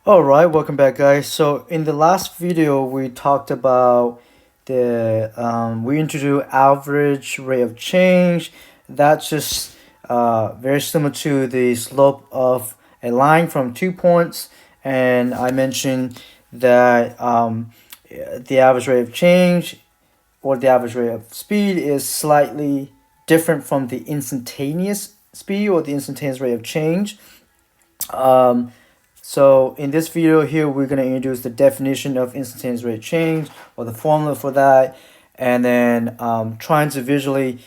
All right, welcome back, guys. So in the last video, we talked about we introduced average rate of change. That's just very similar to the slope of a line from 2 points, and I mentioned that the average rate of change or the average rate of speed is slightly different from the instantaneous speed or the instantaneous rate of change. Um, so in this video here, we're going to introduce the definition of instantaneous rate of change or the formula for that, and then trying to visually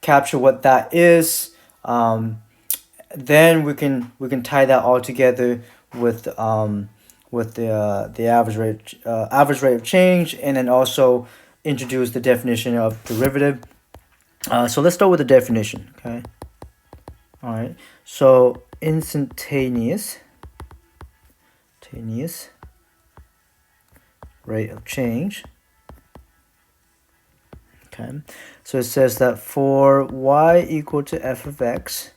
capture what that is. Then we can tie that all together with the average rate of change, and then also introduce the definition of derivative. So let's start with the definition. Okay. All right. So instantaneous rate of change. Okay, so it says that for y equal to f of x,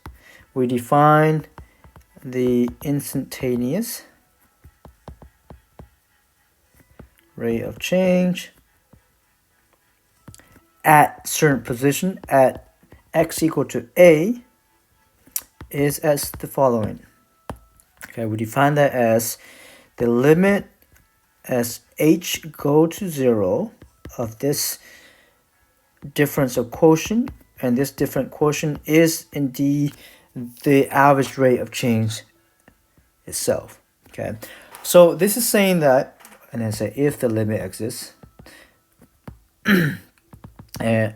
we define the instantaneous rate of change at certain position at x equal to a is as the following. Okay, we define that as the limit as h go to 0 of this difference of quotient, and this different quotient is indeed the average rate of change itself. Okay, so this is saying that, and then say if the limit exists. And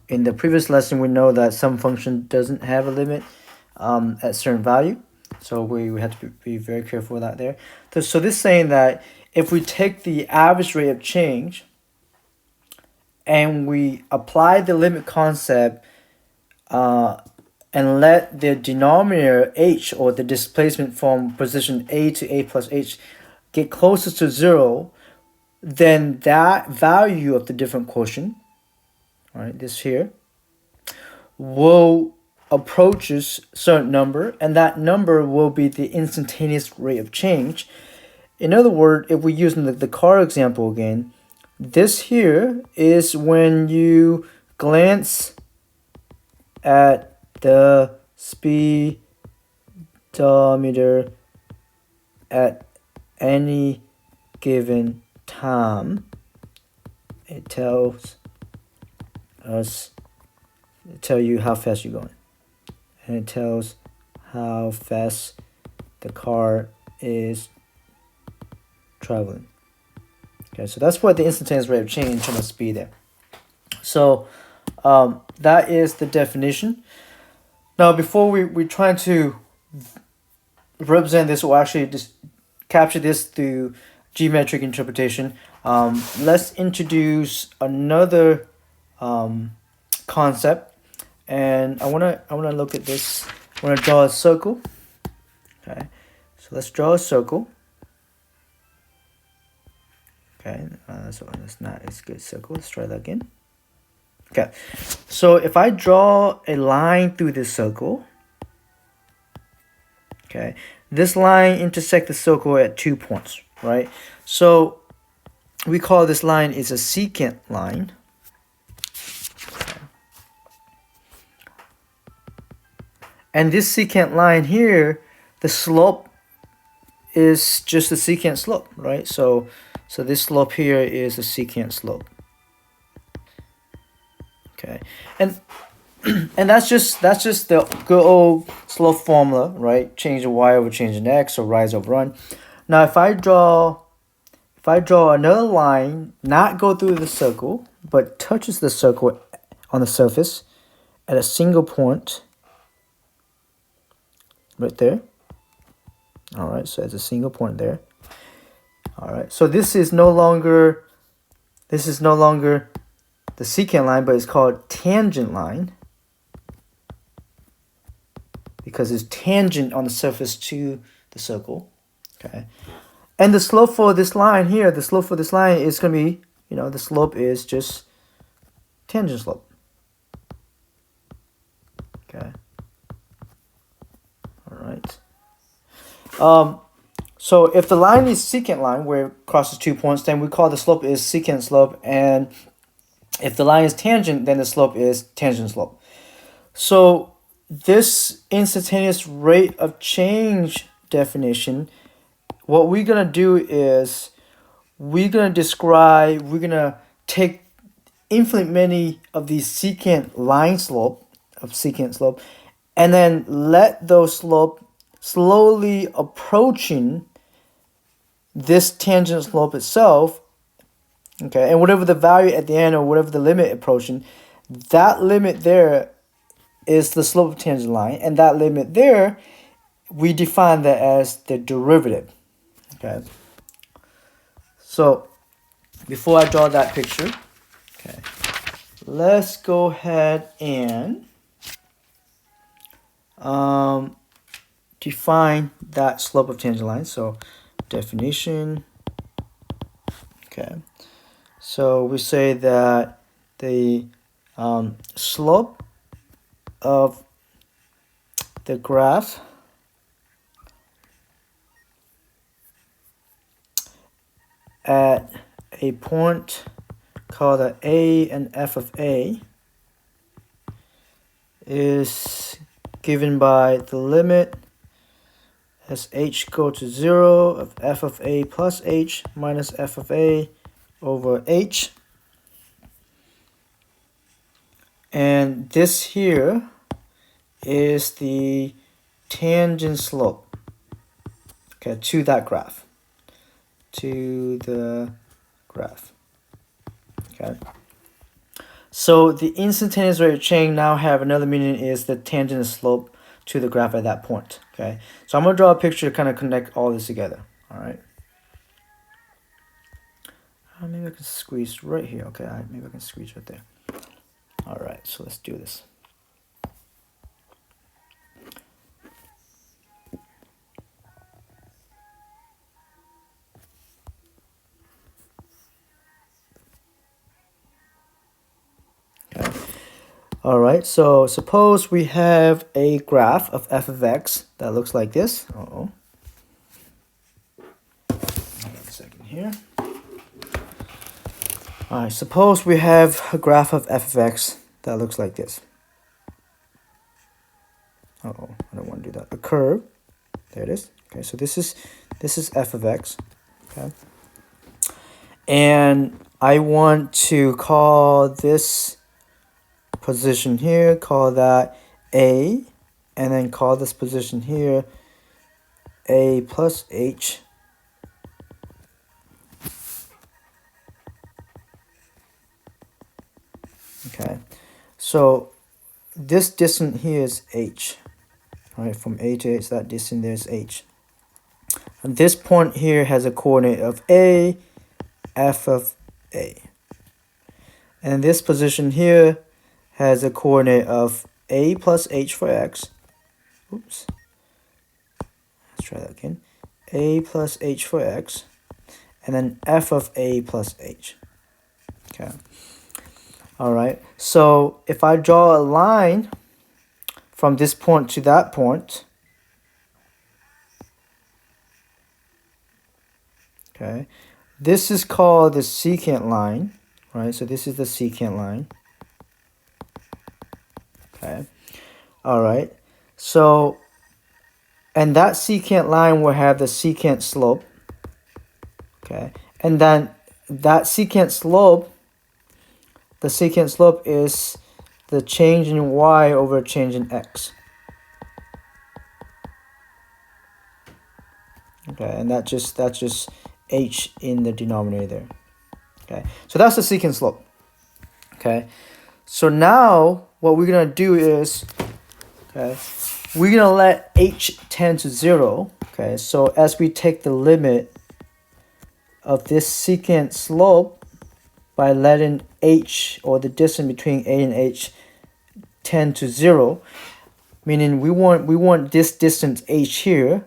in the previous lesson, we know that some function doesn't have a limit at certain value. So we have to be very careful with that there. So this is saying that if we take the average rate of change and we apply the limit concept and let the denominator h, or the displacement from position a to a plus h, get closer to 0, then that value of the different quotient, right, this here, will approaches certain number, and that number will be the instantaneous rate of change. In other words, if we use the car example again, this here is when you glance at the speedometer at any given time. It tells you how fast you're going, and it tells how fast the car is traveling. Okay, so that's what the instantaneous rate of change in terms of speed there. So that is the definition. Now, before we try to represent this, or actually just capture this through geometric interpretation, let's introduce another concept. And I wanna look at this. I wanna draw a circle. Okay, so let's draw a circle. Okay, so that's not as good circle. Let's try that again. Okay, so if I draw a line through this circle, okay, this line intersects the circle at 2 points, right? So we call this line is a secant line. And this secant line here, the slope is just the secant slope, right? So this slope here is a secant slope. Okay, and that's just the good old slope formula, right? Change in y over change in x, or rise over run. Now, if I draw another line, not go through the circle, but touches the circle on the surface at a single point, right there. All right, so it's a single point there. All right, so this is no longer the secant line, but it's called tangent line, because it's tangent on the surface to the circle. Okay, and the slope for this line here, is going to be, the slope is just tangent slope. Okay. All right. So if the line is secant line where it crosses 2 points, then we call the slope is secant slope, and if the line is tangent, then the slope is tangent slope. So this instantaneous rate of change definition, what we're gonna do is we're gonna take infinite many of these secant line secant slope, and then let those slope slowly approaching this tangent slope itself. Okay, and whatever the value at the end or whatever the limit approaching, that limit there is the slope of tangent line, and that limit there, we define that as the derivative. Okay, so before I draw that picture, okay, let's go ahead and define that slope of tangent line. So definition, okay, so we say that the slope of the graph at a point called A and f of A is given by the limit as h go to 0 of f of A plus h minus f of A over h. And this here is the tangent slope, okay, to that graph, to the graph. Okay. So the instantaneous rate of change now have another meaning is the tangent slope to the graph at that point. Okay. So I'm gonna draw a picture to kind of connect all this together. All right. Maybe I can squeeze right here. Okay. Maybe I can squeeze right there. All right. So let's do this. All right, so suppose we have a graph of f of x that looks like this. Hold on a second here. All right, suppose we have a graph of f of x that looks like this. I don't want to do that. A curve. There it is. Okay, so this is f of x. Okay. And I want to call this position here, call that A, and then call this position here A plus H. Okay, so this distance here is H. All right, from A to H, that distance there is H. And this point here has a coordinate of A, f of A. And this position here has a coordinate of A plus H for x. Oops. Let's try that again. A plus H for x. And then f of A plus H. Okay. All right. So if I draw a line from this point to that point, okay, this is called the secant line, right? So this is the secant line. Okay. All right. So, and that secant line will have the secant slope. Okay. And then that secant slope, the secant slope is the change in y over change in x. Okay. And that's just h in the denominator there. Okay. So that's the secant slope. Okay. So now what we're going to do is, okay, we're going to let h tend to 0. Okay, so as we take the limit of this secant slope by letting h, or the distance between a and h, tend to 0, meaning we want this distance h here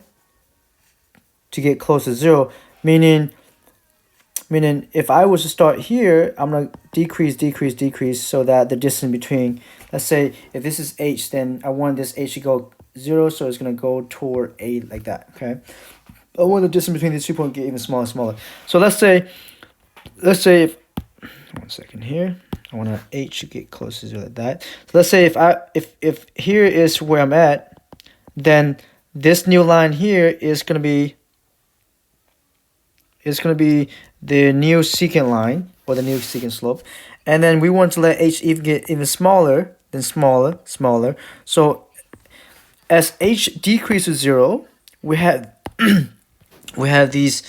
to get close to 0, meaning if I was to start here, I'm going to decrease so that the distance between, let's say if this is h, then I want this h to go 0, so it's going to go toward a like that. Okay, I want the distance between these 2 points get even smaller and smaller. So let's say if, 1 second here. I want to h to get closer to like that. So let's say if here is where I'm at, then this new line here is gonna be the new secant line, or the new secant slope, and then we want to let h even get even smaller, then smaller, smaller. So as h decreases 0, we have we have these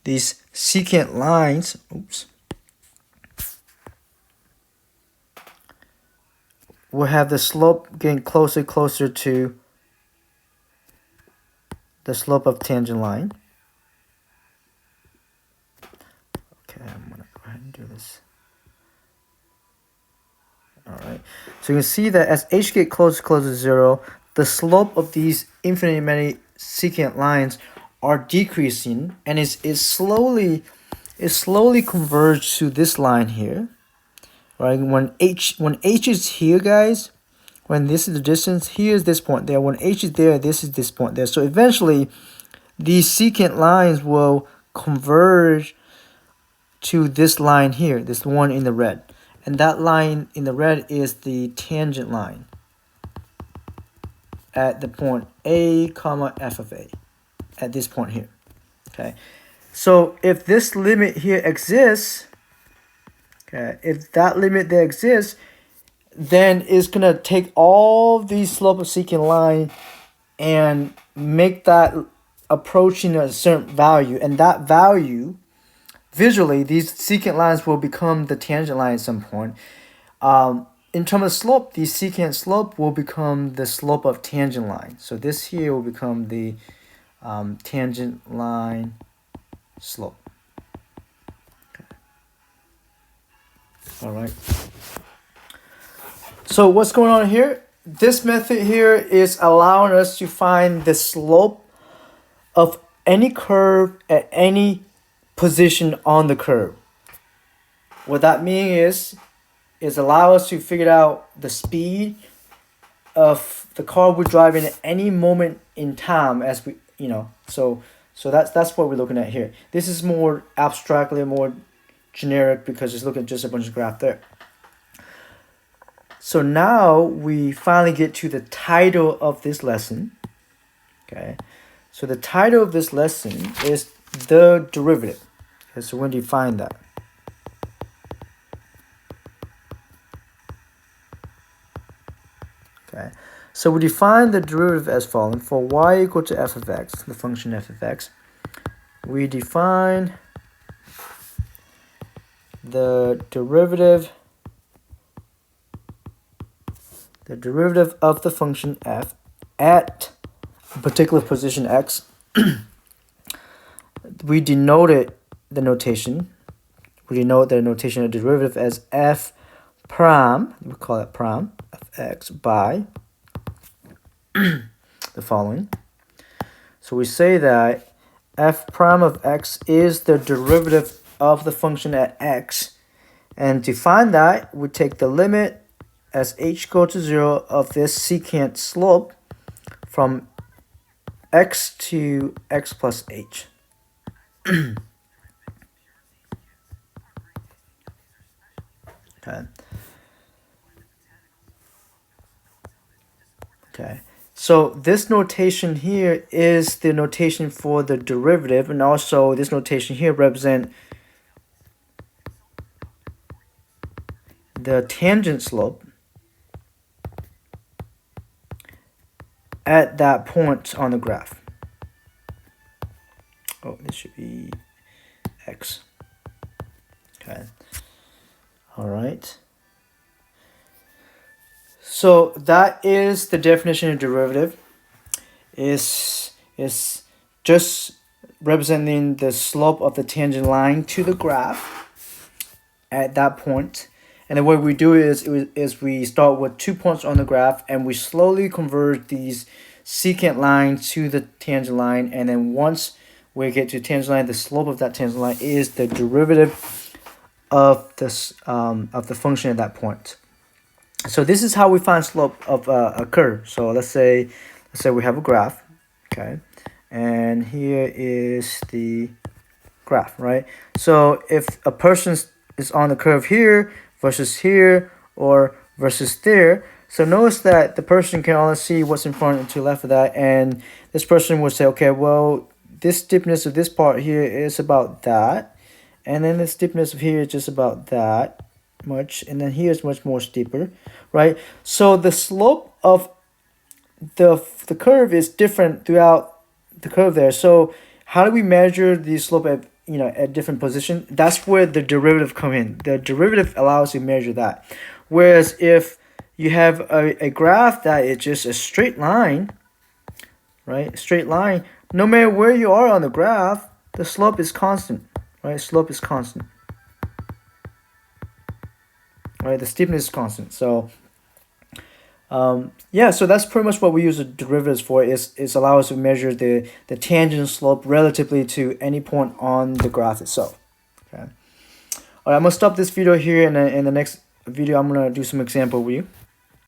secant lines. Oops. We'll have the slope getting closer to the slope of tangent line. Okay, I'm gonna go ahead and do this. All right, so you can see that as h get closer to 0, the slope of these infinitely many secant lines are decreasing, and is slowly converged to this line here. Right, when h is here, guys, when this is the distance, here's this point there. When h is there, this is this point there. So eventually, these secant lines will converge to this line here, this one in the red. And that line in the red is the tangent line at the point A, comma, f of A, at this point here. Okay, so if this limit here exists, okay, if that limit there exists, then it's gonna take all these slope of secant line and make that approaching a certain value, and that value, visually, these secant lines will become the tangent line at some point. In terms of slope, the secant slope will become the slope of tangent line. So this here will become the tangent line slope. Okay. All right. So what's going on here? This method here is allowing us to find the slope of any curve at any position on the curve. What that means is allow us to figure out the speed of the car we're driving at any moment in time, as we, so that's what we're looking at here. This is more abstractly, more generic, because it's looking at just a bunch of graph there. So now we finally get to the title of this lesson. Okay, so the title of this lesson is the derivative. Okay, so we're going to define that. Okay, so we define the derivative as following. For y equal to f of x, the function f of x, we define the derivative of the function f at a particular position x. We denote the notation of the derivative as f prime, we call it prime, of x by the following. So we say that f prime of x is the derivative of the function at x, and to find that, we take the limit as h goes to 0 of this secant slope from x to x plus h. Okay. So this notation here is the notation for the derivative, and also this notation here represents the tangent slope at that point on the graph. Oh, this should be x. Okay. All right. So that is the definition of derivative. Is just representing the slope of the tangent line to the graph at that point. And the way we do it is we start with 2 points on the graph, and we slowly convert these secant lines to the tangent line. And then once we get to tangent line, the slope of that tangent line is the derivative of this of the function at that point. So this is how we find slope of a curve. So let's say we have a graph, okay, and here is the graph, right? So if a person is on the curve here versus here or versus there, so notice that the person can only see what's in front and to the left of that, and this person would say, okay, well, this steepness of this part here is about that, and then the steepness of here is just about that much, and then here is much more steeper, right? So the slope of the curve is different throughout the curve there. So how do we measure the slope at at different position? That's where the derivative come in. The derivative allows you to measure that. Whereas if you have a graph that is just a straight line, right? Straight line, no matter where you are on the graph, the slope is constant, right? Slope is constant. Right, the steepness is constant. So yeah, so that's pretty much what we use the derivatives for, is allow us to measure the tangent slope relatively to any point on the graph itself. Okay. All right, I'm gonna stop this video here, and in the next video I'm gonna do some example with you.